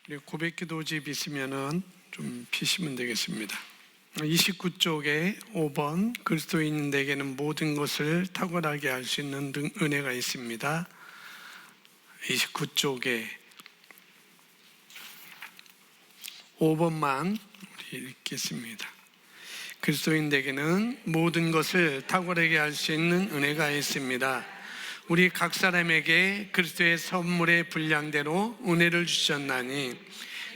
우리 고백기도집 있으면은 좀 피시면 되겠습니다. 29쪽에 5번 그리스도인에게는 모든 것을 탁월하게 할 수 있는 은혜가 있습니다. 29쪽에 5번만 우리 읽겠습니다. 그리스도인에게는 모든 것을 탁월하게 할 수 있는 은혜가 있습니다. 우리 각 사람에게 그리스도의 선물의 분량대로 은혜를 주셨나니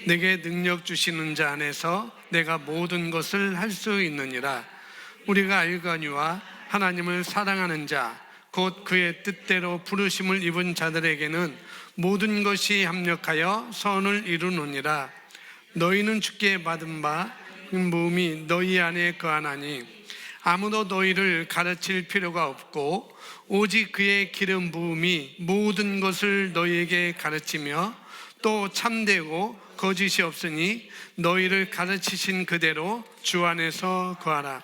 내게 능력 주시는 자 안에서 내가 모든 것을 할 수 있느니라. 우리가 알거니와 하나님을 사랑하는 자 곧 그의 뜻대로 부르심을 입은 자들에게는 모든 것이 합력하여 선을 이루느니라. 너희는 주께 받은 바 모음이 너희 안에 거하나니 아무도 너희를 가르칠 필요가 없고 오직 그의 기름 부음이 모든 것을 너희에게 가르치며 또 참되고 거짓이 없으니 너희를 가르치신 그대로 주 안에서 거하라.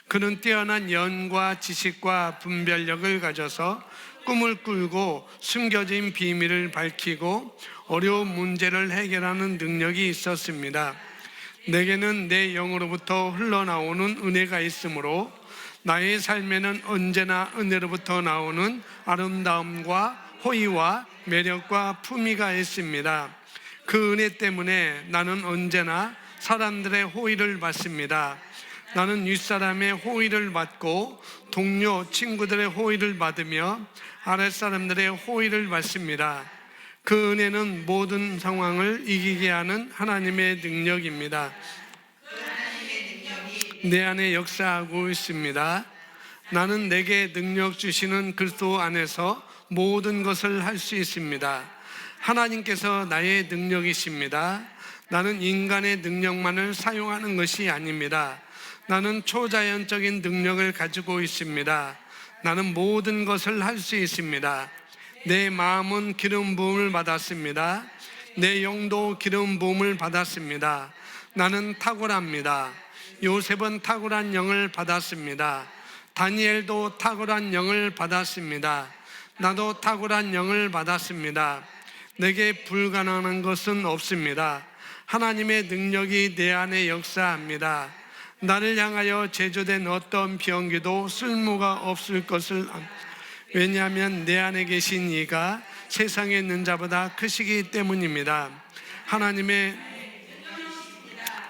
그는 뛰어난 연과 지식과 분별력을 가져서 꿈을 꿀고 숨겨진 비밀을 밝히고 어려운 문제를 해결하는 능력이 있었습니다. 내게는 내 영으로부터 흘러나오는 은혜가 있으므로 나의 삶에는 언제나 은혜로부터 나오는 아름다움과 호의와 매력과 품위가 있습니다. 그 은혜 때문에 나는 언제나 사람들의 호의를 받습니다. 나는 윗사람의 호의를 받고 동료, 친구들의 호의를 받으며 아랫사람들의 호의를 받습니다. 그 은혜는 모든 상황을 이기게 하는 하나님의 능력입니다. 내 안에 역사하고 있습니다. 나는 내게 능력 주시는 그리스도 안에서 모든 것을 할 수 있습니다. 하나님께서 나의 능력이십니다. 나는 인간의 능력만을 사용하는 것이 아닙니다. 나는 초자연적인 능력을 가지고 있습니다. 나는 모든 것을 할 수 있습니다. 내 마음은 기름 부음을 받았습니다. 내 영도 기름 부음을 받았습니다. 나는 탁월합니다. 요셉은 탁월한 영을 받았습니다. 다니엘도 탁월한 영을 받았습니다. 나도 탁월한 영을 받았습니다. 내게 불가능한 것은 없습니다. 하나님의 능력이 내 안에 역사합니다. 나를 향하여 제조된 어떤 병기도 쓸모가 없을 것을 왜냐하면 내 안에 계신 이가 세상에 있는 자보다 크시기 때문입니다. 하나님의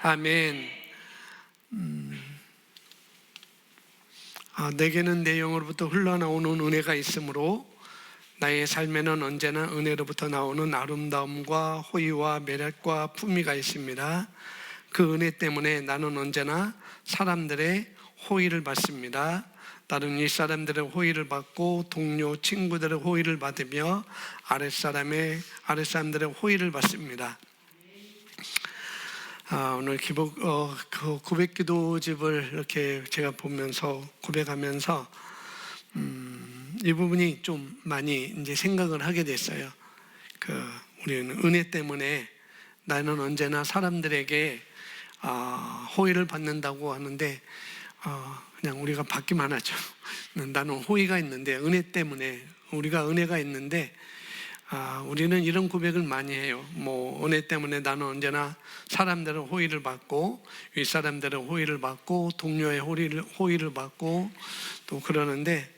아멘. 내게는 내 영으로부터 흘러나오는 은혜가 있으므로 나의 삶에는 언제나 은혜로부터 나오는 아름다움과 호의와 매력과 품위가 있습니다. 그 은혜 때문에 나는 언제나 사람들의 호의를 받습니다. 나는 이 사람들의 호의를 받고 동료, 친구들의 호의를 받으며 아랫사람들의 호의를 받습니다. 오늘 고백기도집을 이렇게 제가 보면서 고백하면서 이 부분이 좀 많이 이제 생각을 하게 됐어요. 우리는 은혜 때문에 나는 언제나 사람들에게 호의를 받는다고 하는데 그냥 우리가 받기만 하죠. 나는 호의가 있는데 은혜 때문에 우리가 은혜가 있는데 우리는 이런 고백을 많이 해요. 은혜 때문에 나는 언제나 사람들의 호의를 받고 윗사람들의 호의를 받고 동료의 호의를 받고 또 그러는데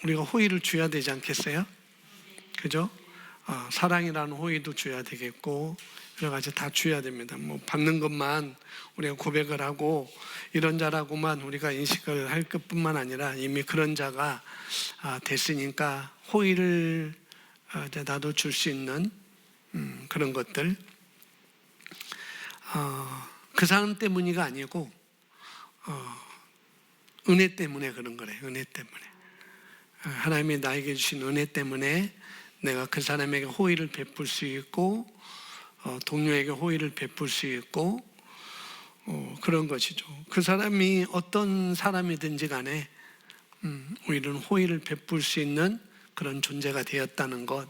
우리가 호의를 줘야 되지 않겠어요? 그죠? 사랑이라는 호의도 줘야 되겠고 여러 가지 다 줘야 됩니다. 받는 것만 우리가 고백을 하고 이런 자라고만 우리가 인식을 할 것뿐만 아니라 이미 그런 자가 됐으니까 호의를 나도 줄 수 있는 그런 것들 그 사람 때문이가 아니고 은혜 때문에 그런 거래요. 은혜 때문에 하나님이 나에게 주신 은혜 때문에 내가 그 사람에게 호의를 베풀 수 있고 동료에게 호의를 베풀 수 있고 그런 것이죠. 그 사람이 어떤 사람이든지 간에 우리는 호의를 베풀 수 있는 그런 존재가 되었다는 것,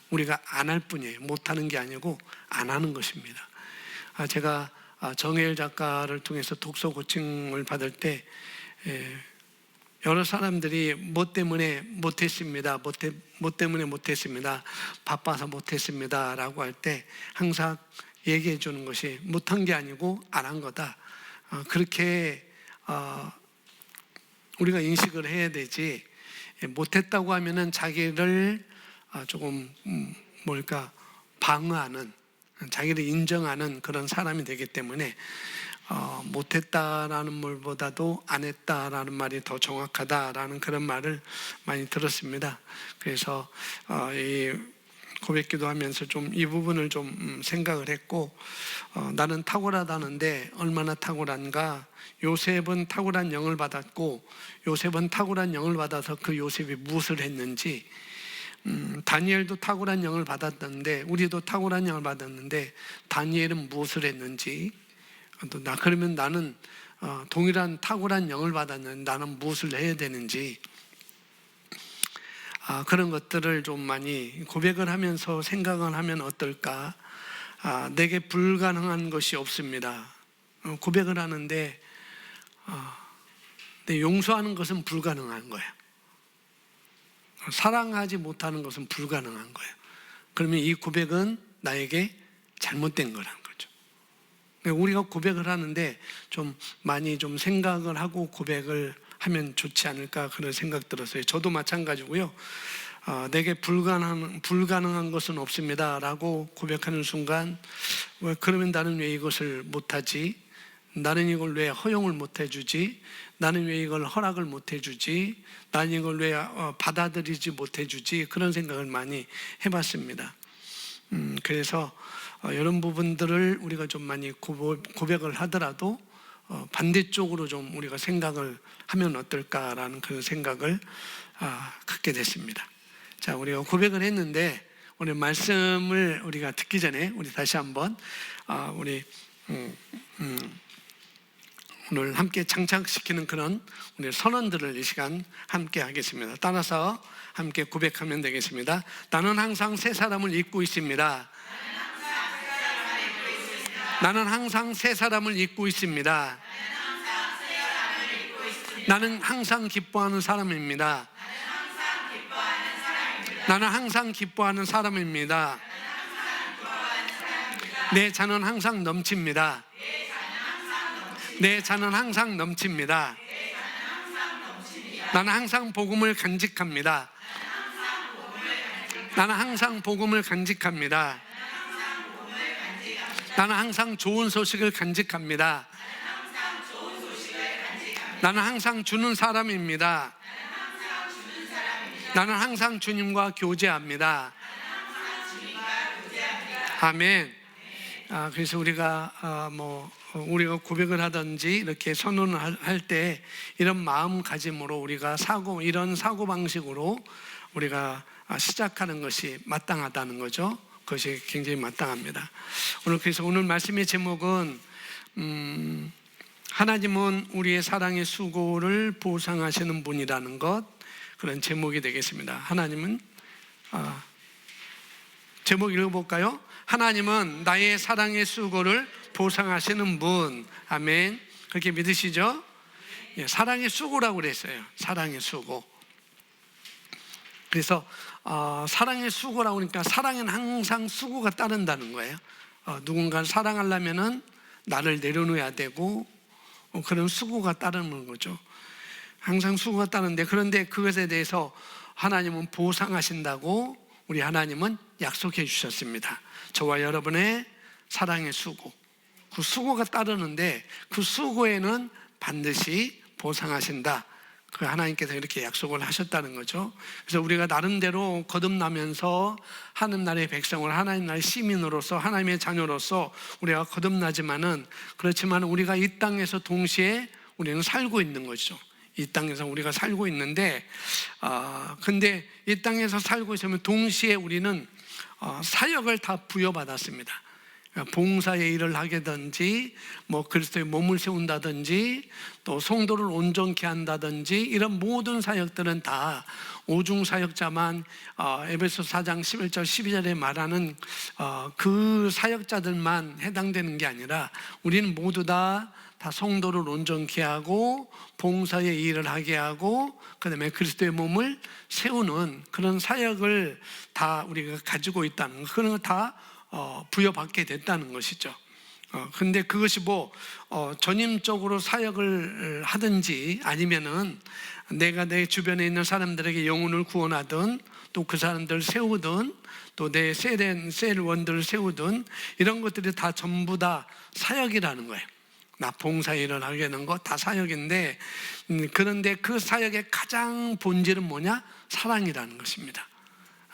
우리가 안 할 뿐이에요. 못하는 게 아니고 안 하는 것입니다. 제가 정혜일 작가를 통해서 독서 코칭을 받을 때 여러 사람들이 뭐 때문에 못했습니다. 뭐 때문에 못했습니다. 바빠서 못했습니다. 라고 할 때 항상 얘기해 주는 것이 못한 게 아니고 안 한 거다. 그렇게 우리가 인식을 해야 되지, 못했다고 하면은 자기를 조금 방어하는, 자기를 인정하는 그런 사람이 되기 때문에 못했다라는 말보다도 안 했다라는 말이 더 정확하다라는 그런 말을 많이 들었습니다. 그래서 이 고백기도 하면서 좀 이 부분을 좀 생각을 했고, 나는 탁월하다는데 얼마나 탁월한가. 요셉은 탁월한 영을 받았고, 요셉은 탁월한 영을 받아서 그 요셉이 무엇을 했는지, 다니엘도 탁월한 영을 받았는데, 우리도 탁월한 영을 받았는데 다니엘은 무엇을 했는지, 그러면 나는 동일한 탁월한 영을 받았는데 나는 무엇을 해야 되는지, 그런 것들을 좀 많이 고백을 하면서 생각을 하면 어떨까. 내게 불가능한 것이 없습니다. 고백을 하는데 용서하는 것은 불가능한 거예요. 사랑하지 못하는 것은 불가능한 거예요. 그러면 이 고백은 나에게 잘못된 거라는 거죠. 우리가 고백을 하는데 좀 많이 좀 생각을 하고 고백을 하면 좋지 않을까, 그런 생각 들었어요. 저도 마찬가지고요. 내게 불가능한 것은 없습니다 라고 고백하는 순간, 그러면 나는 왜 이것을 못하지? 나는 이걸 왜 허용을 못 해주지? 나는 왜 이걸 허락을 못 해주지? 나는 이걸 왜 받아들이지 못 해주지? 그런 생각을 많이 해봤습니다. 그래서 이런 부분들을 우리가 좀 많이 고백을 하더라도 반대쪽으로 좀 우리가 생각을 하면 어떨까라는 그런 생각을 갖게 됐습니다. 자, 우리가 고백을 했는데 오늘 말씀을 우리가 듣기 전에 우리 다시 한번 우리 오늘 함께 장착시키는 그런 우리 선언들을 이 시간 함께 하겠습니다. 따라서 함께 고백하면 되겠습니다. 나는 항상 새 사람을 잊고 있습니다. 나는 항상 새 사람을 잊고 있습니다. 나는 항상 기뻐하는 사람입니다. 나는 항상 기뻐하는 사람입니다. 내 잔은 항상 넘칩니다. 내 잔은 항상 넘칩니다. 나는 항상 복음을 간직합니다. 나는 항상 복음을 간직합니다. 나는 항상 좋은 소식을 간직합니다. 나는 항상 주는 사람입니다. 나는 항상 주님과 교제합니다. 아멘. 그래서 우리가 우리가 고백을 하든지 이렇게 선언을 할 때 이런 마음가짐으로 우리가 이런 사고 방식으로 우리가 시작하는 것이 마땅하다는 거죠. 그것이 굉장히 마땅합니다. 그래서 오늘 말씀의 제목은 하나님은 우리의 사랑의 수고를 보상하시는 분이라는 것, 그런 제목이 되겠습니다. 하나님은 제목 읽어볼까요? 하나님은 나의 사랑의 수고를 보상하시는 분. 아멘. 그렇게 믿으시죠? 예, 사랑의 수고라고 그랬어요. 사랑의 수고. 그래서 사랑의 수고라고 하니까 사랑에는 항상 수고가 따른다는 거예요. 누군가를 사랑하려면은 나를 내려놓아야 되고 그런 수고가 따르는 거죠. 항상 수고가 따르는데, 그런데 그것에 대해서 하나님은 보상하신다고 우리 하나님은 약속해 주셨습니다. 저와 여러분의 사랑의 수고, 그 수고가 따르는데 그 수고에는 반드시 보상하신다. 그 하나님께서 이렇게 약속을 하셨다는 거죠. 그래서 우리가 나름대로 거듭나면서 하나님 나라의 백성을, 하나님 나라의 시민으로서, 하나님의 자녀로서 우리가 거듭나지만은, 그렇지만 우리가 이 땅에서 동시에 우리는 살고 있는 거죠. 이 땅에서 우리가 살고 있는데, 근데 이 땅에서 살고 있으면 동시에 우리는 사역을 다 부여받았습니다. 봉사의 일을 하게든지, 그리스도의 몸을 세운다든지, 또 성도를 온전케 한다든지, 이런 모든 사역들은 다 오중 사역자만, 에베소 4장 11절 12절에 말하는 그 사역자들만 해당되는 게 아니라 우리는 모두 다 다 성도를 온전케 하고 봉사의 일을 하게 하고 그다음에 그리스도의 몸을 세우는 그런 사역을 다 우리가 가지고 있다는 거, 그런 거 다 부여받게 됐다는 것이죠. 근데 그것이 전임적으로 사역을 하든지 아니면은 내가 내 주변에 있는 사람들에게 영혼을 구원하든 또 그 사람들을 세우든 또 내 셀원들을 세우든 이런 것들이 다 전부 다 사역이라는 거예요. 나 봉사일을 하게 되는 거 다 사역인데, 그런데 그 사역의 가장 본질은 뭐냐? 사랑이라는 것입니다.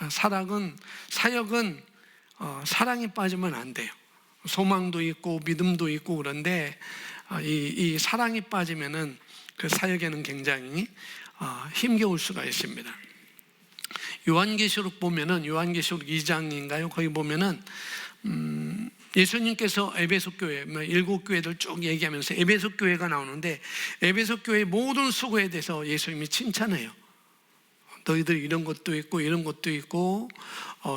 사역은 사랑이 빠지면 안 돼요. 소망도 있고 믿음도 있고 그런데 이 사랑이 빠지면은 그 사역에는 굉장히 힘겨울 수가 있습니다. 요한계시록 보면은 요한계시록 2장인가요? 거기 보면은 예수님께서 에베소 교회, 7교회들 쭉 얘기하면서 에베소 교회가 나오는데 에베소 교회의 모든 수고에 대해서 예수님이 칭찬해요. 너희들 이런 것도 있고 이런 것도 있고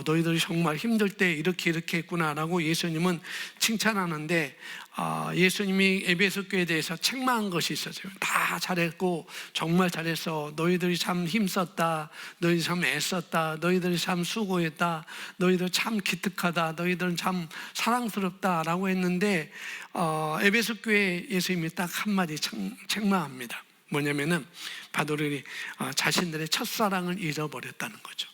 너희들이 정말 힘들 때 이렇게 했구나라고 예수님은 칭찬하는데 예수님이 에베소 교회에 대해서 책망한 것이 있었어요. 다 잘했고 정말 잘했어. 너희들이 참 힘썼다. 너희들이 참 애썼다. 너희들이 참 수고했다. 너희들 참 기특하다. 너희들은 참 사랑스럽다라고 했는데 에베소 교회에 예수님이 딱 한마디 책망합니다. 뭐냐면은 바울이 자신들의 첫사랑을 잃어버렸다는 거죠.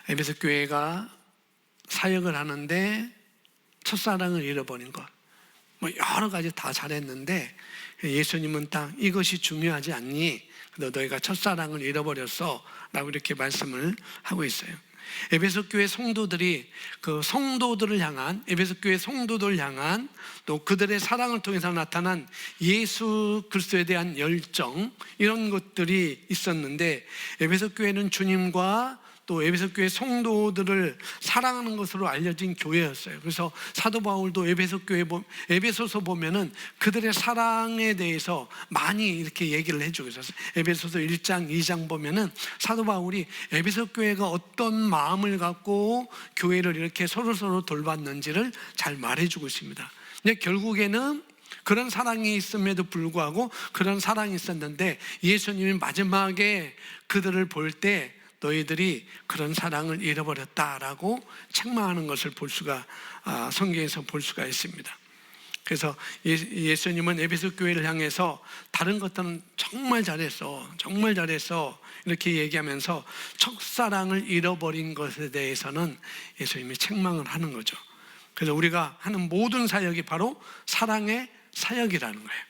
에베소 교회가 사역을 하는데 첫사랑을 잃어버린 것, 여러 가지 다 잘했는데 예수님은 딱 이것이 중요하지 않니? 너희가 첫사랑을 잃어버렸어 라고 이렇게 말씀을 하고 있어요. 에베소 교회 성도들이 그 성도들을 향한, 에베소 교회 성도들을 향한 또 그들의 사랑을 통해서 나타난 예수 그리스도에 대한 열정, 이런 것들이 있었는데 에베소 교회는 주님과 또 에베소 교회 성도들을 사랑하는 것으로 알려진 교회였어요. 그래서 사도 바울도 에베소서 보면은 그들의 사랑에 대해서 많이 이렇게 얘기를 해주고 있었어요. 에베소서 1장, 2장 보면은 사도 바울이 에베소 교회가 어떤 마음을 갖고 교회를 이렇게 서로 돌봤는지를 잘 말해주고 있습니다. 근데 결국에는 그런 사랑이 있음에도 불구하고 그런 사랑이 있었는데 예수님이 마지막에 그들을 볼 때 너희들이 그런 사랑을 잃어버렸다라고 책망하는 것을 성경에서 볼 수가 있습니다. 그래서 예수님은 에베소 교회를 향해서 다른 것들은 정말 잘했어 이렇게 얘기하면서 첫사랑을 잃어버린 것에 대해서는 예수님이 책망을 하는 거죠. 그래서 우리가 하는 모든 사역이 바로 사랑의 사역이라는 거예요.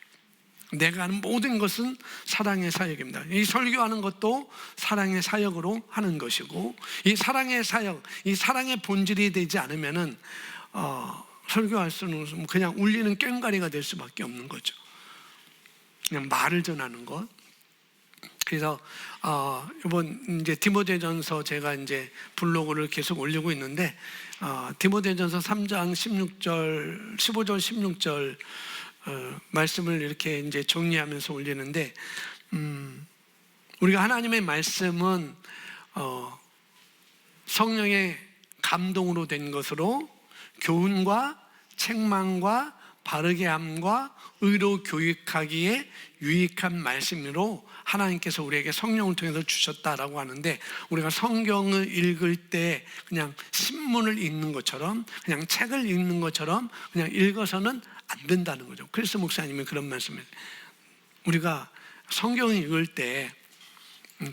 내가 하는 모든 것은 사랑의 사역입니다. 이 설교하는 것도 사랑의 사역으로 하는 것이고, 이 사랑의 사역, 이 사랑의 본질이 되지 않으면은 설교할 수는 그냥 울리는 꽹과리가 될 수밖에 없는 거죠. 그냥 말을 전하는 것. 그래서 이번 이제 디모데전서 제가 이제 블로그를 계속 올리고 있는데 디모데전서 3장 16절, 15절, 16절 말씀을 이렇게 이제 정리하면서 올리는데, 우리가 하나님의 말씀은 성령의 감동으로 된 것으로 교훈과 책망과 바르게 함과 의로 교육하기에 유익한 말씀으로 하나님께서 우리에게 성령을 통해서 주셨다라고 하는데, 우리가 성경을 읽을 때 그냥 신문을 읽는 것처럼, 그냥 책을 읽는 것처럼 그냥 읽어서는 안 된다는 거죠. 그래서 목사님이 그런 말씀을, 우리가 성경을 읽을 때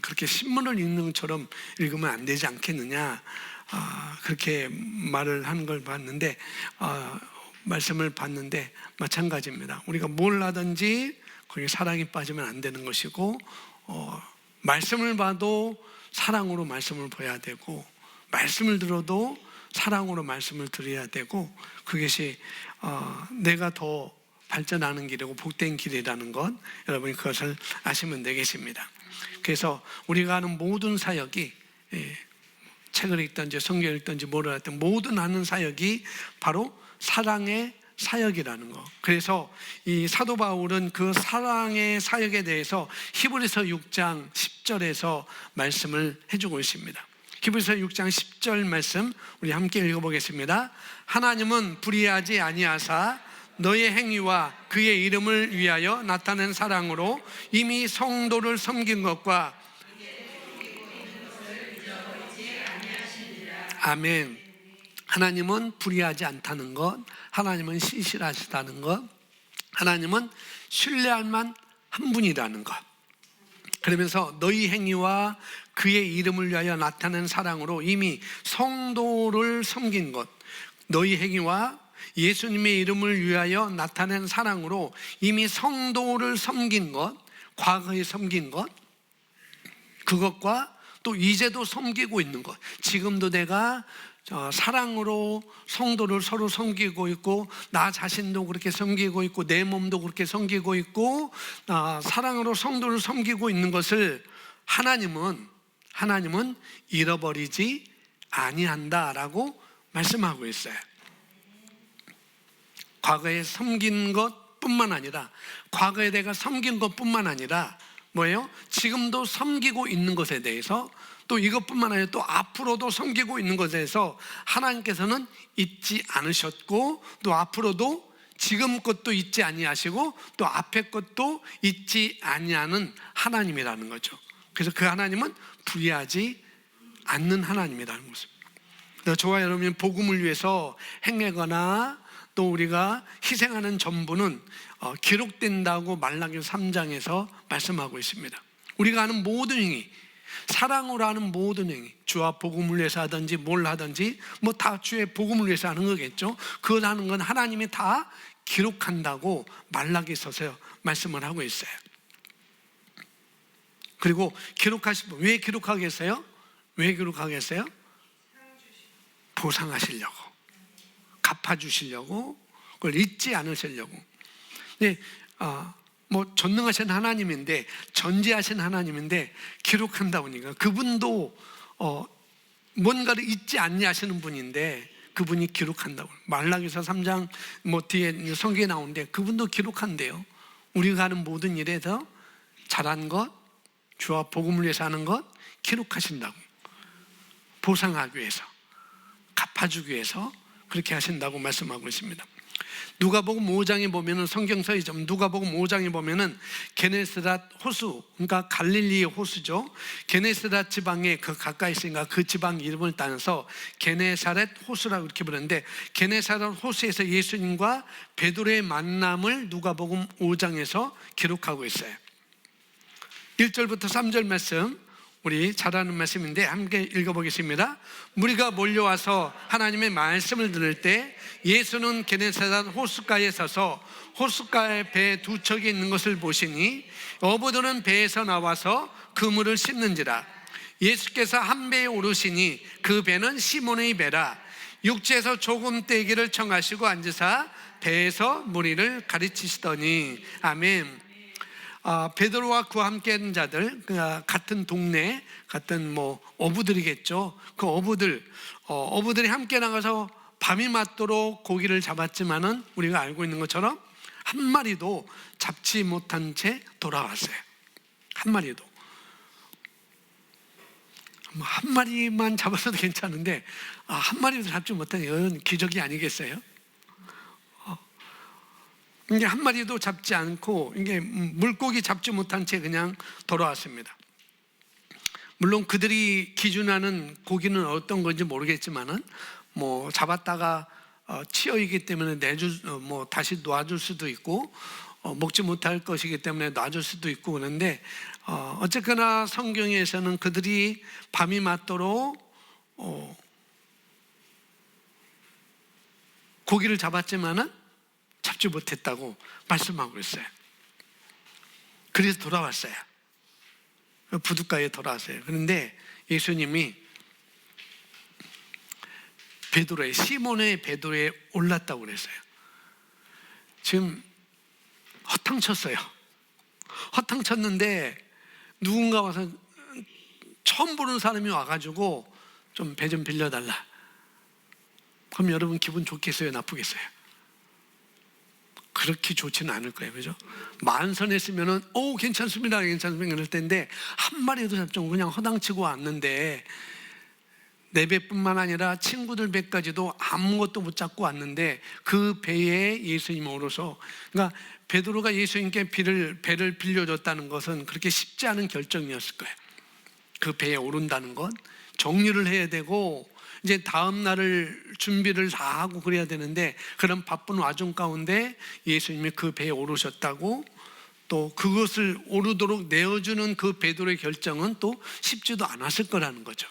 그렇게 신문을 읽는 것처럼 읽으면 안 되지 않겠느냐, 그렇게 말을 하는 걸 봤는데, 말씀을 봤는데 마찬가지입니다. 우리가 뭘 하든지 거기에 사랑이 빠지면 안 되는 것이고, 말씀을 봐도 사랑으로 말씀을 봐야 되고, 말씀을 들어도 사랑으로 말씀을 드려야 되고, 그것이 내가 더 발전하는 길이고 복된 길이라는 것, 여러분이 그것을 아시면 되겠습니다. 그래서 우리가 하는 모든 사역이, 책을 읽든지 성경을 읽든지 뭐를 하든 모든 하는 사역이 바로 사랑의 사역이라는 거. 그래서 이 사도 바울은 그 사랑의 사역에 대해서 히브리서 6장 10절에서 말씀을 해주고 있습니다. 히브리서 6장 10절 말씀 우리 함께 읽어보겠습니다. 하나님은 불의하지 아니하사 너의 행위와 그의 이름을 위하여 나타낸 사랑으로 이미 성도를 섬긴 것과 아멘. 하나님은 불의하지 않다는 것, 하나님은 신실하시다는 것, 하나님은 신뢰할 만한 분이라는 것. 그러면서 너희 행위와 그의 이름을 위하여 나타낸 사랑으로 이미 성도를 섬긴 것, 너희 행위와 예수님의 이름을 위하여 나타낸 사랑으로 이미 성도를 섬긴 것, 과거에 섬긴 것, 그것과 또 이제도 섬기고 있는 것, 지금도 내가 사랑으로 성도를 서로 섬기고 있고, 나 자신도 그렇게 섬기고 있고, 내 몸도 그렇게 섬기고 있고, 사랑으로 성도를 섬기고 있는 것을 하나님은 잃어버리지 아니한다라고 말씀하고 있어요. 과거에 섬긴 것뿐만 아니라, 과거에 내가 섬긴 것뿐만 아니라 뭐예요? 지금도 섬기고 있는 것에 대해서, 또 이것뿐만 아니라 또 앞으로도 섬기고 있는 것에 대해서 하나님께서는 잊지 않으셨고, 또 앞으로도 지금 것도 잊지 아니하시고 또 앞에 것도 잊지 아니하는 하나님이라는 거죠. 그래서 그 하나님은 불의하지 않는 하나님이라는 것입니다. 저와 여러분이 복음을 위해서 행하거나 또 우리가 희생하는 전부는 기록된다고 말라기 3장에서 말씀하고 있습니다. 우리가 하는 모든 행위, 사랑으로 하는 모든 행위, 주와 복음을 위해서 하든지 뭘 하든지 뭐 다 주의 복음을 위해서 하는 거겠죠. 그것 하는 건 하나님이 다 기록한다고 말라기서서 말씀을 하고 있어요. 그리고 기록하시면 왜 기록하겠어요? 왜 기록하겠어요? 보상하시려고, 갚아주시려고, 그걸 잊지 않으시려고. 네, 뭐 전능하신 하나님인데, 전지하신 하나님인데 기록한다 보니까 그분도 뭔가를 잊지 않냐 하시는 분인데 그분이 기록한다고. 말라기서 3장 뭐 뒤에 성경에 나오는데 그분도 기록한대요. 우리가 하는 모든 일에서 잘한 것, 주와 복음을 위해서 하는 것 기록하신다고. 보상하기 위해서, 갚아주기 위해서 그렇게 하신다고 말씀하고 있습니다. 누가복음 5장에 보면은, 성경서이죠. 누가복음 5장에 보면은 게네사렛 호수, 그러니까 갈릴리의 호수죠. 게네사렛 지방에 그 가까이 있으니까 그 지방 이름을 따서 게네사렛 호수라고 이렇게 부르는데, 게네사렛 호수에서 예수님과 베드로의 만남을 누가복음 5장에서 기록하고 있어요. 1절부터 3절 말씀, 우리 잘 아는 말씀인데 함께 읽어보겠습니다. 무리가 몰려와서 하나님의 말씀을 들을 때 예수는 게네사렛 호숫가에 서서 호숫가에 배 두 척이 있는 것을 보시니 어부들은 배에서 나와서 그물을 씻는지라. 예수께서 한 배에 오르시니 그 배는 시몬의 배라. 육지에서 조금 떼기를 청하시고 앉으사 배에서 무리를 가르치시더니. 아멘. 베드로와 그와 함께 하는 자들, 같은 동네, 같은 뭐 어부들이겠죠. 그 어부들이 함께 나가서 밤이 맞도록 고기를 잡았지만은 우리가 알고 있는 것처럼 한 마리도 잡지 못한 채 돌아왔어요. 한 마리도. 한 마리만 잡았어도 괜찮은데 한 마리도 잡지 못한, 이건 기적이 아니겠어요? 이게 한 마리도 잡지 않고 이게 물고기 잡지 못한 채 그냥 돌아왔습니다. 물론 그들이 기준하는 고기는 어떤 건지 모르겠지만은 뭐 잡았다가 치어이기 때문에 다시 놔줄 수도 있고, 먹지 못할 것이기 때문에 놔줄 수도 있고 그런데, 어쨌거나 성경에서는 그들이 밤이 맞도록 고기를 잡았지만은 잡지 못했다고 말씀하고 있어요. 그래서 돌아왔어요. 부둣가에 돌아왔어요. 그런데 예수님이 시몬의 베드로에 올랐다고 그랬어요. 지금 허탕쳤어요. 허탕쳤는데 누군가 와서, 처음 보는 사람이 와가지고 좀 배 좀 빌려달라. 그럼 여러분 기분 좋겠어요? 나쁘겠어요? 그렇게 좋지는 않을 거예요. 그죠? 만선했으면은 괜찮습니다 이럴 텐데 한 마리도 잡지 않고 그냥 허당치고 왔는데 내 배뿐만 아니라 친구들 배까지도 아무것도 못 잡고 왔는데 그 배에 예수님이 오르서, 그러니까 베드로가 예수님께 배를 빌려줬다는 것은 그렇게 쉽지 않은 결정이었을 거예요. 그 배에 오른다는 건 정리를 해야 되고 이제 다음 날을 준비를 다 하고 그래야 되는데, 그런 바쁜 와중 가운데 예수님이 그 배에 오르셨다고, 또 그것을 오르도록 내어주는 그 베드로의 결정은 또 쉽지도 않았을 거라는 거죠.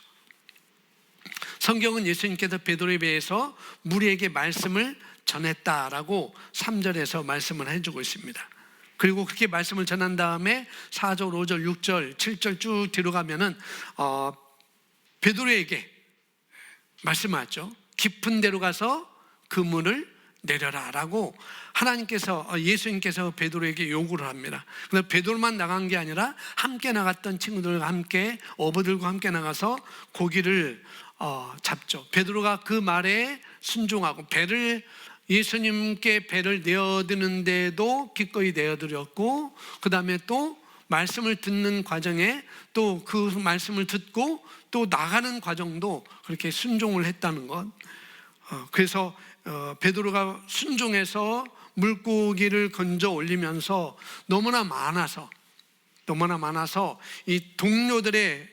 성경은 예수님께서 베드로의 배에서 무리에게 말씀을 전했다라고 3절에서 말씀을 해주고 있습니다. 그리고 그렇게 말씀을 전한 다음에 4절, 5절, 6절, 7절 쭉 뒤로 가면은 베드로에게 말씀하죠. 깊은 데로 가서 그물을 내려라 라고 예수님께서 베드로에게 요구를 합니다. 그래서 베드로만 나간 게 아니라 함께 나갔던 친구들과 함께, 어부들과 함께 나가서 고기를 잡죠. 베드로가 그 말에 순종하고 예수님께 배를 내어드는데도 기꺼이 내어드렸고, 그 다음에 또 말씀을 듣는 과정에 또 그 말씀을 듣고 또 나가는 과정도 그렇게 순종을 했다는 것. 그래서 베드로가 순종해서 물고기를 건져 올리면서 너무나 많아서 이 동료들의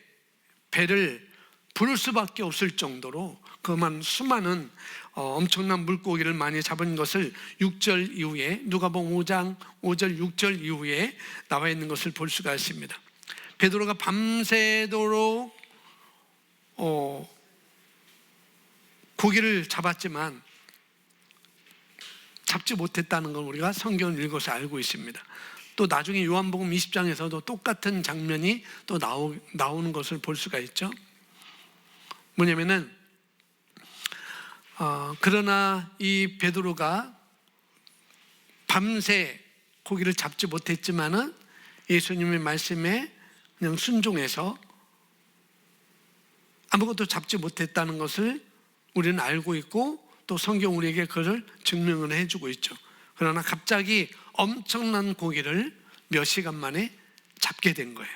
배를 부를 수밖에 없을 정도로 그만 수많은 엄청난 물고기를 많이 잡은 것을 6절 이후에, 누가복음 5장 5절 6절 이후에 나와 있는 것을 볼 수가 있습니다. 베드로가 밤새도록 고기를 잡았지만 잡지 못했다는 걸 우리가 성경을 읽어서 알고 있습니다. 또 나중에 요한복음 20장에서도 똑같은 장면이 또 나오는 것을 볼 수가 있죠. 뭐냐면은 그러나 이 베드로가 밤새 고기를 잡지 못했지만은 예수님의 말씀에 그냥 순종해서 아무것도 잡지 못했다는 것을 우리는 알고 있고, 또 성경 우리에게 그것을 증명을 해주고 있죠. 그러나 갑자기 엄청난 고기를 몇 시간 만에 잡게 된 거예요.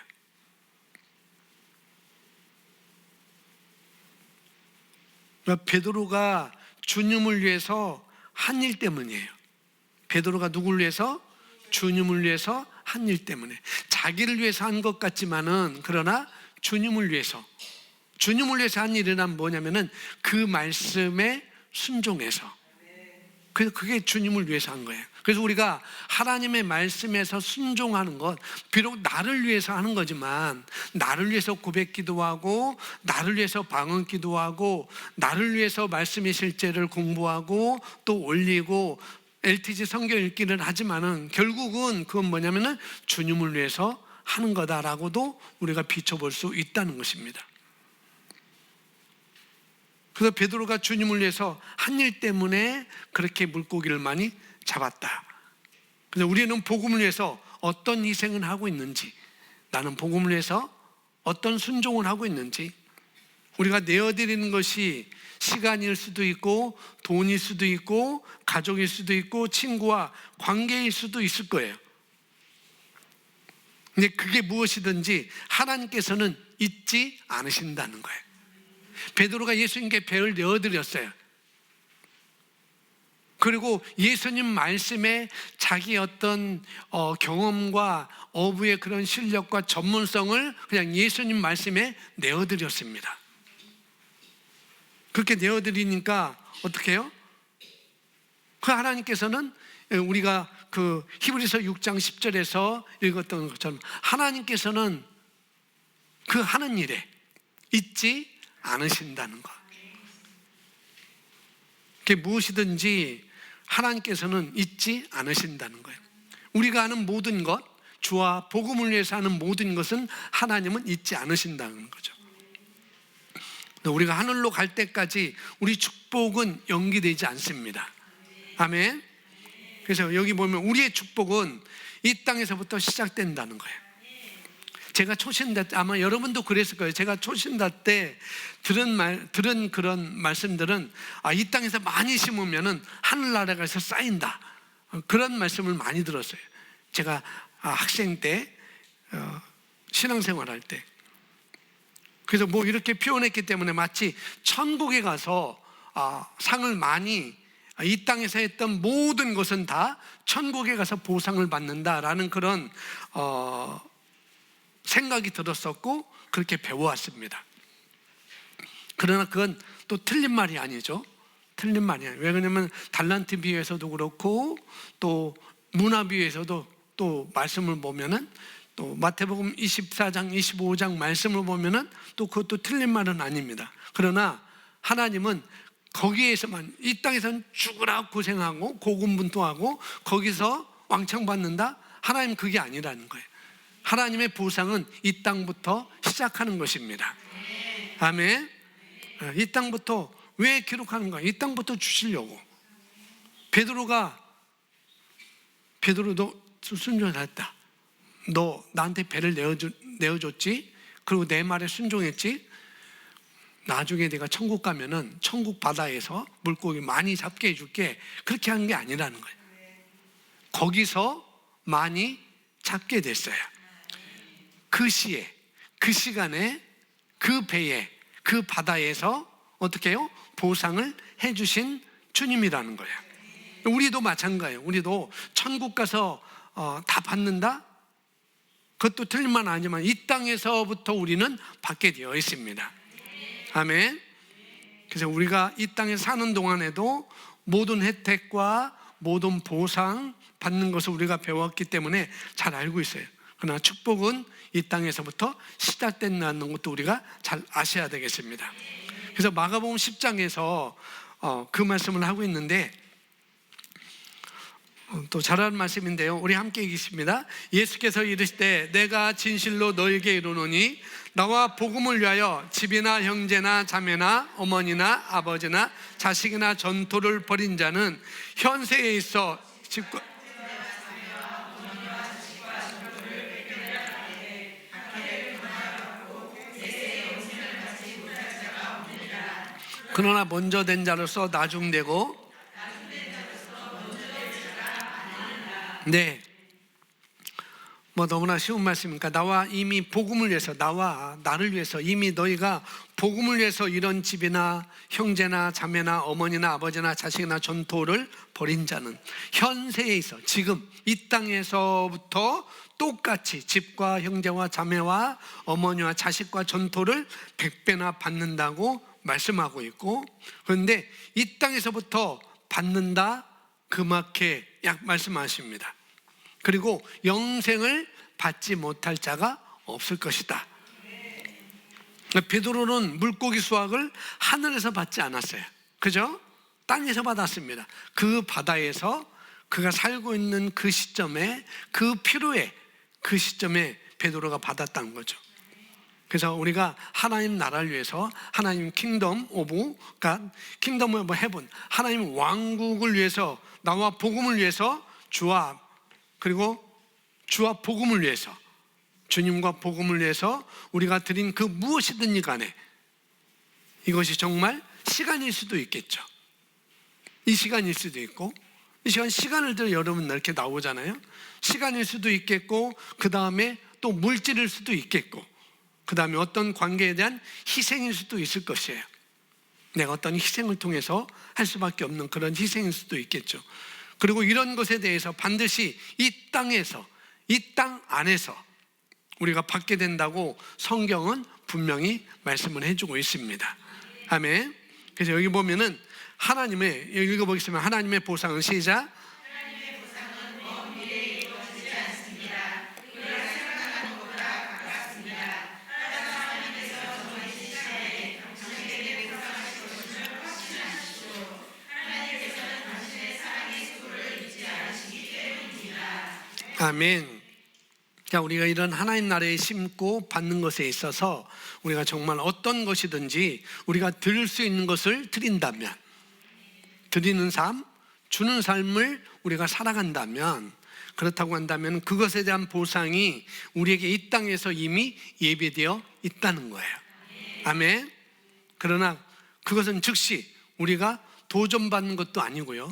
그러니까 베드로가 주님을 위해서 한 일 때문이에요. 베드로가 누구를 위해서? 주님을 위해서 한 일 때문에. 자기를 위해서 한 것 같지만은, 그러나 주님을 위해서 한 일이란 뭐냐면은 그 말씀에 순종해서, 그래서 그게 주님을 위해서 한 거예요. 그래서 우리가 하나님의 말씀에서 순종하는 것, 비록 나를 위해서 하는 거지만, 나를 위해서 고백 기도하고, 나를 위해서 방언 기도하고, 나를 위해서 말씀의 실제를 공부하고 또 올리고 LTG 성경 읽기를 하지만은 결국은 그건 뭐냐면은 주님을 위해서 하는 거다라고도 우리가 비춰볼 수 있다는 것입니다. 그래서 베드로가 주님을 위해서 한 일 때문에 그렇게 물고기를 많이 잡았다. 그래서 우리는 복음을 위해서 어떤 희생을 하고 있는지, 나는 복음을 위해서 어떤 순종을 하고 있는지, 우리가 내어드리는 것이 시간일 수도 있고, 돈일 수도 있고, 가족일 수도 있고, 친구와 관계일 수도 있을 거예요. 근데 그게 무엇이든지 하나님께서는 잊지 않으신다는 거예요. 베드로가 예수님께 배를 내어드렸어요. 그리고 예수님 말씀에 자기 어떤 경험과 어부의 그런 실력과 전문성을 그냥 예수님 말씀에 내어드렸습니다. 그렇게 내어드리니까 어떻게 해요? 그 하나님께서는, 우리가 그 히브리서 6장 10절에서 읽었던 것처럼 하나님께서는 그 하는 일에 잊지 않으신다는 것. 그게 무엇이든지 하나님께서는 잊지 않으신다는 거예요. 우리가 하는 모든 것, 주와 복음을 위해서 하는 모든 것은 하나님은 잊지 않으신다는 거죠. 우리가 하늘로 갈 때까지 우리 축복은 연기되지 않습니다. 아멘. 그래서 여기 보면 우리의 축복은 이 땅에서부터 시작된다는 거예요. 제가 초신다 때, 아마 여러분도 그랬을 거예요. 제가 초신다 때 들은 그런 말씀들은, 이 땅에서 많이 심으면은 하늘나라에서 쌓인다, 그런 말씀을 많이 들었어요. 제가 학생 때, 신앙생활 할 때. 그래서 뭐 이렇게 표현했기 때문에 마치 천국에 가서 상을 많이, 이 땅에서 했던 모든 것은 다 천국에 가서 보상을 받는다라는 그런 생각이 들었었고 그렇게 배워왔습니다. 그러나 그건 또 틀린 말이 아니죠. 틀린 말이 아니에요. 왜 그러냐면 달란트 비유에서도 그렇고 또 문화 비유에서도 또 말씀을 보면은, 또 마태복음 24장 25장 말씀을 보면은 또 그것도 틀린 말은 아닙니다. 그러나 하나님은 거기에서만, 이 땅에서는 죽으라 고생하고 고군분투하고 거기서 왕창 받는다? 하나님 그게 아니라는 거예요. 하나님의 보상은 이 땅부터 시작하는 것입니다. 아멘. 이 땅부터. 왜 기록하는가? 이 땅부터 주시려고. 베드로도 순종했다. 너 나한테 배를 내어줬지? 그리고 내 말에 순종했지? 나중에 내가 천국 가면은 천국 바다에서 물고기 많이 잡게 해줄게. 그렇게 한 게 아니라는 거예요. 거기서 많이 잡게 됐어요. 그 시에, 그 시간에, 그 배에, 그 바다에서 어떻게 해요? 보상을 해주신 주님이라는 거예요. 우리도 마찬가지예요. 우리도 천국 가서 다 받는다? 그것도 틀린 말 아니지만 이 땅에서부터 우리는 받게 되어 있습니다. 아멘. 그래서 우리가 이 땅에 사는 동안에도 모든 혜택과 모든 보상 받는 것을 우리가 배웠기 때문에 잘 알고 있어요. 그러나 축복은 이 땅에서부터 시작된다는 것도 우리가 잘 아셔야 되겠습니다. 그래서 마가복음 10장에서 그 말씀을 하고 있는데, 또 잘하는 말씀인데요. 우리 함께 읽겠습니다. 예수께서 이르시되 내가 진실로 너에게 이르노니 나와 복음을 위하여 집이나 형제나 자매나 어머니나 아버지나 자식이나 전토를 벌인 자는 현세에 있어 집과 그러나 먼저 된 자로서 나중되고, 네, 뭐 너무나 쉬운 말씀이니까, 나와 이미 복음을 위해서, 나와 나를 위해서 이미 너희가 복음을 위해서 이런 집이나 형제나 자매나 어머니나 아버지나 자식이나 전토를 벌인 자는 현세에 있어, 지금 이 땅에서부터 똑같이 집과 형제와 자매와 어머니와 자식과 전토를 100배나 받는다고 말씀하고 있고, 그런데 이 땅에서부터 받는다 그렇게 말씀하십니다. 그리고 영생을 받지 못할 자가 없을 것이다. 베드로는 물고기 수확을 하늘에서 받지 않았어요. 그죠? 땅에서 받았습니다. 그 바다에서 그가 살고 있는 그 시점에, 그 필요에, 그 시점에 베드로가 받았다는 거죠. 그래서 우리가 하나님 나라를 위해서, 하나님 킹덤 오브 갓, 킹덤 오브 헤븐, 하나님 왕국을 위해서, 나와 복음을 위해서, 그리고 주와 복음을 위해서, 주님과 복음을 위해서 우리가 드린 그 무엇이든지 간에, 이것이 정말 시간일 수도 있겠죠. 이 시간일 수도 있고, 이 시간을 들어 여러분 이렇게 나오잖아요. 시간일 수도 있겠고, 그 다음에 또 물질일 수도 있겠고, 그 다음에 어떤 관계에 대한 희생일 수도 있을 것이에요. 내가 어떤 희생을 통해서 할 수밖에 없는 그런 희생일 수도 있겠죠. 그리고 이런 것에 대해서 반드시 이 땅에서, 이 땅 안에서 우리가 받게 된다고 성경은 분명히 말씀을 해주고 있습니다. 아멘. 그래서 여기 보면은 하나님의, 여기 읽어보겠습니다. 하나님의 보상은, 시작. 하나님의 보상은 먼 미래에 이루어지지 않습니다. 우리가 생각하는 것보다 가깝습니다. 다른 하나님께서 정해진 시간에 당신에게 보상하실 것임을 확신하십시오. 하나님께서는 당신의 사랑의 수고를 잊지 않으시기 때문입니다. 아멘. 자, 우리가 이런 하나님 나라에 심고 받는 것에 있어서 우리가 정말 어떤 것이든지 우리가 드릴 수 있는 것을 드린다면, 드리는 삶, 주는 삶을 우리가 살아간다면, 그렇다고 한다면 그것에 대한 보상이 우리에게 이 땅에서 이미 예비되어 있다는 거예요. 아멘. 그러나 그것은 즉시 우리가 도전받는 것도 아니고요,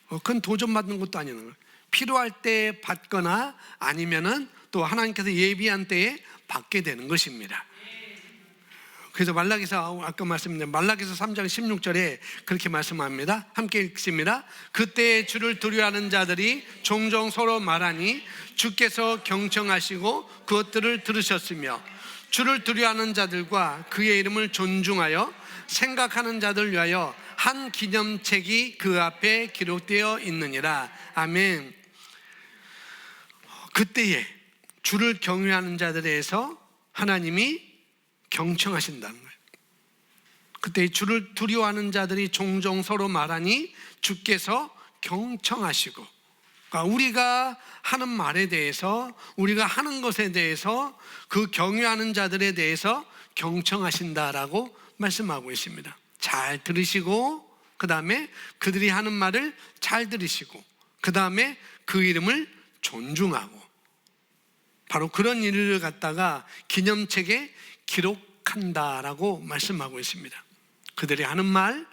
그건 도전받는 것도 아니는 거예요. 필요할 때 받거나 아니면은 또 하나님께서 예비한 때에 받게 되는 것입니다. 그래서 아까 말씀드린 말라기서 3장 16절에 그렇게 말씀합니다. 함께 읽습니다. 그때 주를 두려워하는 자들이 종종 서로 말하니 주께서 경청하시고 그것들을 들으셨으며 주를 두려워하는 자들과 그의 이름을 존중하여 생각하는 자들 위하여 한 기념책이 그 앞에 기록되어 있느니라. 아멘. 그때에 주를 경외하는 자들에 대해서 하나님이 경청하신다는 거예요. 그때 주를 두려워하는 자들이 종종 서로 말하니 주께서 경청하시고, 그러니까 우리가 하는 말에 대해서, 우리가 하는 것에 대해서, 그 경외하는 자들에 대해서 경청하신다라고 말씀하고 있습니다. 잘 들으시고, 그 다음에 그들이 하는 말을 잘 들으시고, 그 다음에 그 이름을 존중하고, 바로 그런 일을 갖다가 기념책에 기록한다라고 말씀하고 있습니다. 그들이 하는 말,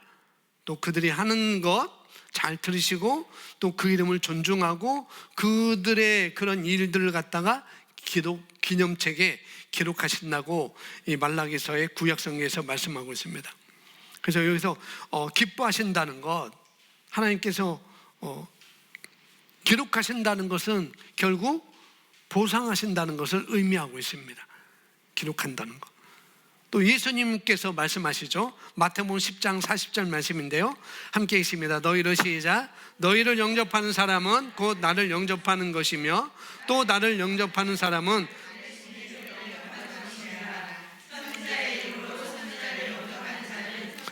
또 그들이 하는 것 잘 들으시고, 또 그 이름을 존중하고 그들의 그런 일들을 갖다가 기념책에 기록하신다고 이 말라기서의 구약성경에서 말씀하고 있습니다. 그래서 여기서 기뻐하신다는 것, 하나님께서 기록하신다는 것은 결국 보상하신다는 것을 의미하고 있습니다. 기록한다는 것. 또 예수님께서 말씀하시죠. 마태복음 10장 40절 말씀인데요, 함께 읽습니다. 너희를 시작. 너희를 영접하는 사람은 곧 나를 영접하는 것이며 또 나를 영접하는 사람은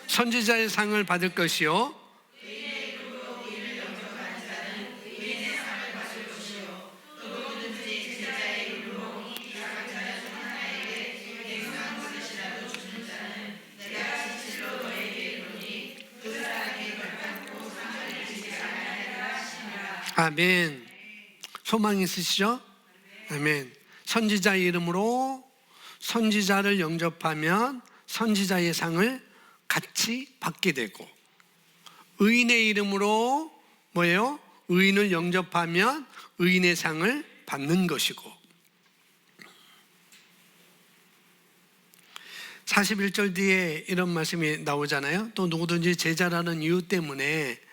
선지자의 상을 받을 것이요 아멘. 소망이 있으시죠? 아멘. 선지자의 이름으로 선지자를 영접하면 선지자의 상을 같이 받게 되고, 의인의 이름으로 뭐예요? 의인을 영접하면 의인의 상을 받는 것이고, 41절 뒤에 이런 말씀이 나오잖아요. 또 누구든지 제자라는 이유 때문에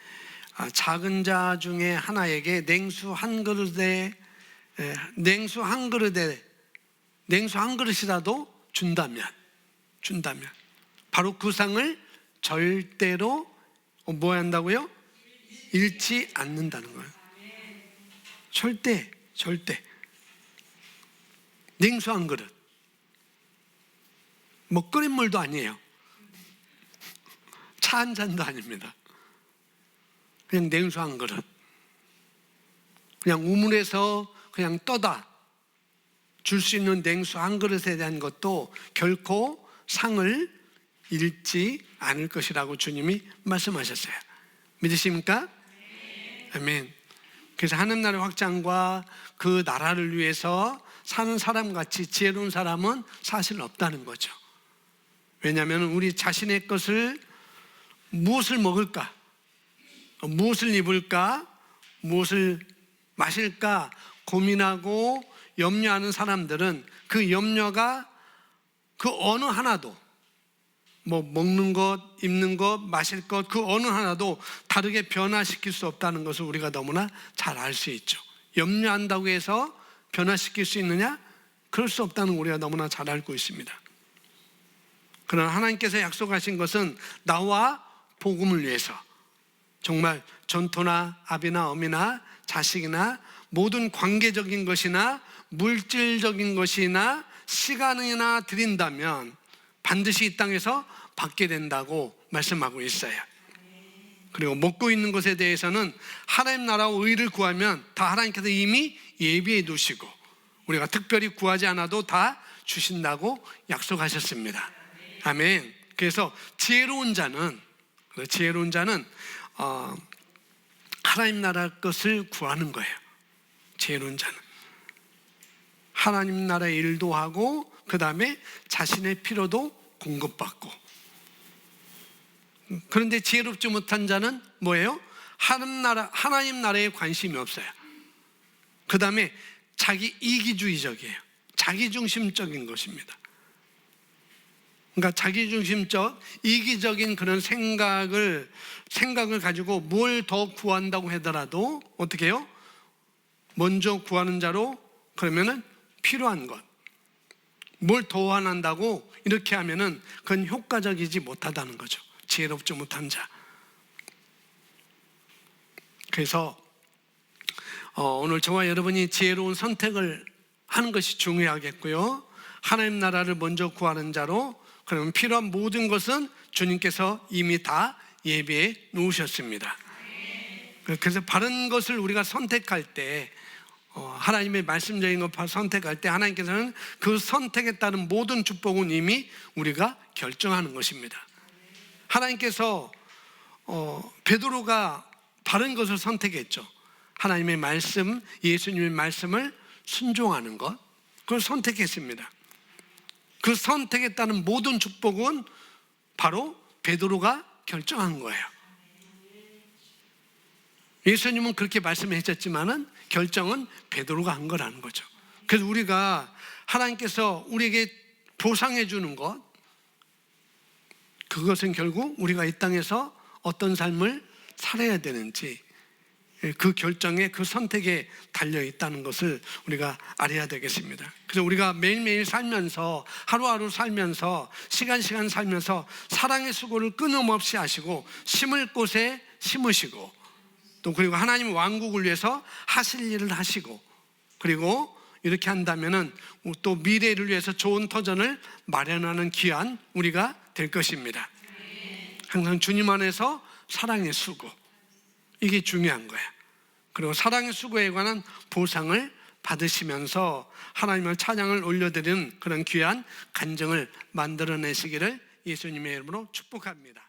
작은 자 중에 하나에게 냉수 한 그릇이라도 준다면 바로 그 상을 절대로 뭐 한다고요? 잃지 않는다는 거예요. 절대 냉수 한 그릇, 뭐 끓인 물도 아니에요. 차 한 잔도 아닙니다. 그냥 냉수 한 그릇, 그냥 우물에서 그냥 떠다 줄 수 있는 냉수 한 그릇에 대한 것도 결코 상을 잃지 않을 것이라고 주님이 말씀하셨어요. 믿으십니까? 아멘. 그래서 하나님 나라의 확장과 그 나라를 위해서 사는 사람같이 지혜로운 사람은 사실 없다는 거죠. 왜냐하면 우리 자신의 것을, 무엇을 먹을까, 무엇을 입을까, 무엇을 마실까 고민하고 염려하는 사람들은 그 염려가 그 어느 하나도, 뭐 먹는 것, 입는 것, 마실 것, 그 어느 하나도 다르게 변화시킬 수 없다는 것을 우리가 너무나 잘 알 수 있죠. 염려한다고 해서 변화시킬 수 있느냐? 그럴 수 없다는 걸 우리가 너무나 잘 알고 있습니다. 그러나 하나님께서 약속하신 것은 나와 복음을 위해서, 정말 전토나 아비나 어미나 자식이나 모든 관계적인 것이나 물질적인 것이나 시간이나 드린다면 반드시 이 땅에서 받게 된다고 말씀하고 있어요. 그리고 먹고 있는 것에 대해서는 하나님 나라와 의를 구하면 다 하나님께서 이미 예비해 두시고 우리가 특별히 구하지 않아도 다 주신다고 약속하셨습니다. 아멘. 그래서 지혜로운 자는 하나님 나라 것을 구하는 거예요. 지혜로운 자는 하나님 나라의 일도 하고, 그 다음에 자신의 필요도 공급받고. 그런데 지혜롭지 못한 자는 뭐예요? 하나님 나라에 관심이 없어요. 그 다음에 자기 이기주의적이에요. 자기중심적인 것입니다. 그러니까 자기중심적 이기적인 그런 생각을 가지고 뭘 더 구한다고 하더라도 어떻게 해요? 먼저 구하는 자로, 그러면은 필요한 것, 뭘 더 원한다고 이렇게 하면은 그건 효과적이지 못하다는 거죠. 지혜롭지 못한 자. 그래서 오늘 저와 여러분이 지혜로운 선택을 하는 것이 중요하겠고요. 하나님 나라를 먼저 구하는 자로, 그러면 필요한 모든 것은 주님께서 이미 다 예비해 놓으셨습니다. 그래서 바른 것을 우리가 선택할 때, 하나님의 말씀적인 것 선택할 때 하나님께서는 그 선택에 따른 모든 축복은 이미 우리가 결정하는 것입니다. 하나님께서 베드로가 바른 것을 선택했죠. 하나님의 말씀, 예수님의 말씀을 순종하는 것, 그걸 선택했습니다. 그 선택에 따른 모든 축복은 바로 베드로가 결정한 거예요. 예수님은 그렇게 말씀하셨지만은 결정은 베드로가 한 거라는 거죠. 그래서 우리가 하나님께서 우리에게 보상해 주는 것, 그것은 결국 우리가 이 땅에서 어떤 삶을 살아야 되는지 그 결정에, 그 선택에 달려 있다는 것을 우리가 알아야 되겠습니다. 그래서 우리가 매일매일 살면서, 하루하루 살면서, 시간 살면서 사랑의 수고를 끊임없이 하시고 심을 곳에 심으시고, 또 그리고 하나님 왕국을 위해서 하실 일을 하시고, 그리고 이렇게 한다면은 또 미래를 위해서 좋은 터전을 마련하는 귀한 우리가 될 것입니다. 항상 주님 안에서 사랑의 수고, 이게 중요한 거예요. 그리고 사랑의 수고에 관한 보상을 받으시면서 하나님의 찬양을 올려드리는 그런 귀한 간증을 만들어내시기를 예수님의 이름으로 축복합니다.